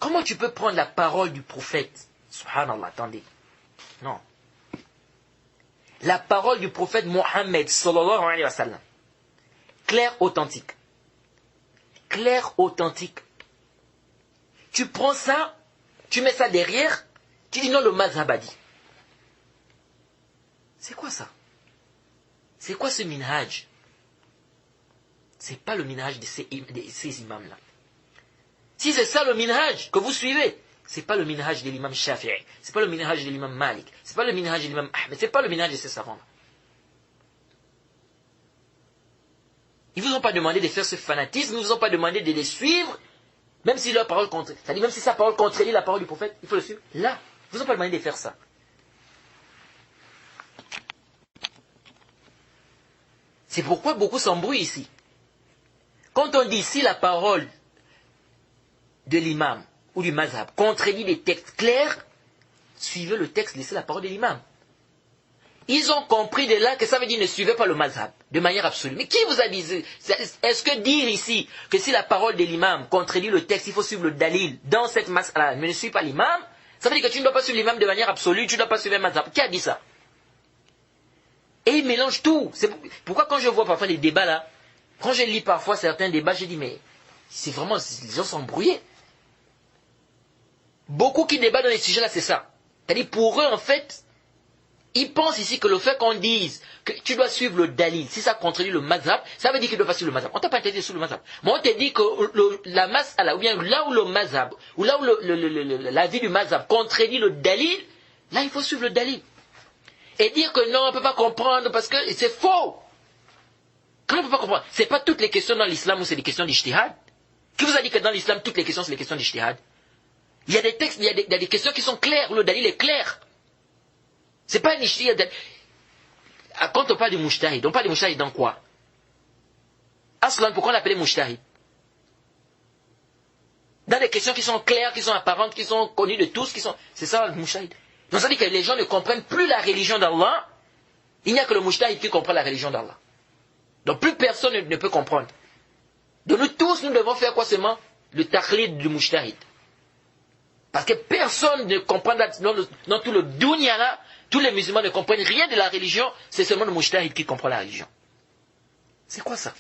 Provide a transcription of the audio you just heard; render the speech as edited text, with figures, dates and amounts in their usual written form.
Comment tu peux prendre la parole du prophète? Subhanallah, attendez. Non. La parole du prophète Mohammed, sallallahu alayhi wa sallam. Claire, authentique. Claire, authentique. Tu prends ça, tu mets ça derrière, tu dis non, le mazhab a dit. C'est quoi ça? C'est quoi ce minhaj? C'est pas le minhaj de ces imams-là. Si c'est ça le minhaj que vous suivez, c'est pas le minhaj de l'imam Shafi'i, c'est pas le minhaj de l'imam Malik, c'est pas le minhaj de l'imam Ahmed, c'est pas le minhaj de ces savants-là. Ils vous ont pas demandé de faire ce fanatisme, ils vous ont pas demandé de les suivre, même si leur parole contredit, c'est-à-dire même si sa parole contredit la parole du prophète, il faut le suivre. Là, ils vous ont pas demandé de faire ça. C'est pourquoi beaucoup s'embrouillent ici. Quand on dit ici la parole de l'imam ou du mazhab contredit des textes clairs, suivez le texte, laissez la parole de l'imam. Ils ont compris de là que ça veut dire ne suivez pas le mazhab de manière absolue. Mais qui vous a dit? Est-ce que dire ici que si la parole de l'imam contredit le texte, il faut suivre le dalil dans cette mas'ala, mais ne suivez pas l'imam, ça veut dire que tu ne dois pas suivre l'imam de manière absolue, tu ne dois pas suivre le mazhab. Qui a dit ça? Et ils mélangent tout. C'est pourquoi quand je vois parfois les débats là, quand je lis parfois certains débats, je dis mais c'est vraiment, les gens sont embrouillés. Beaucoup qui débattent dans les sujets là, c'est ça. C'est-à-dire pour eux en fait, ils pensent ici que le fait qu'on dise que tu dois suivre le dalil, si ça contredit le mazhab, ça veut dire qu'il ne doit pas suivre le mazhab. On t'a pas interdit de suivre le mazhab. Mais on t'a dit que la mas'ala, ou bien là où le mazhab, ou là où la vie du mazhab contredit le dalil, là il faut suivre le dalil. Et dire que non, on ne peut pas comprendre parce que c'est faux. Comment on ne peut pas comprendre? Ce n'est pas toutes les questions dans l'islam où c'est des questions d'ijtihad. Qui vous a dit que dans l'islam, toutes les questions sont des questions d'ijtihad? Il y a des textes, il y a des questions qui sont claires, où le dalil est clair. Ce n'est pas un ijtihad. Quand on parle de mujtahid, on parle de mujtahid dans quoi? Aslan, pourquoi on l'appelait mujtahid? Dans des questions qui sont claires, qui sont apparentes, qui sont connues de tous, c'est ça le mujtahid. Donc ça dit que les gens ne comprennent plus la religion d'Allah. Il n'y a que le mujtahid qui comprend la religion d'Allah. Donc plus personne ne peut comprendre. Donc nous tous, nous devons faire quoi seulement? Le taqlid du mujtahid. Parce que personne ne comprend, dans tout le dunya là, tous les musulmans ne comprennent rien de la religion, c'est seulement le mujtahid qui comprend la religion. C'est quoi ça?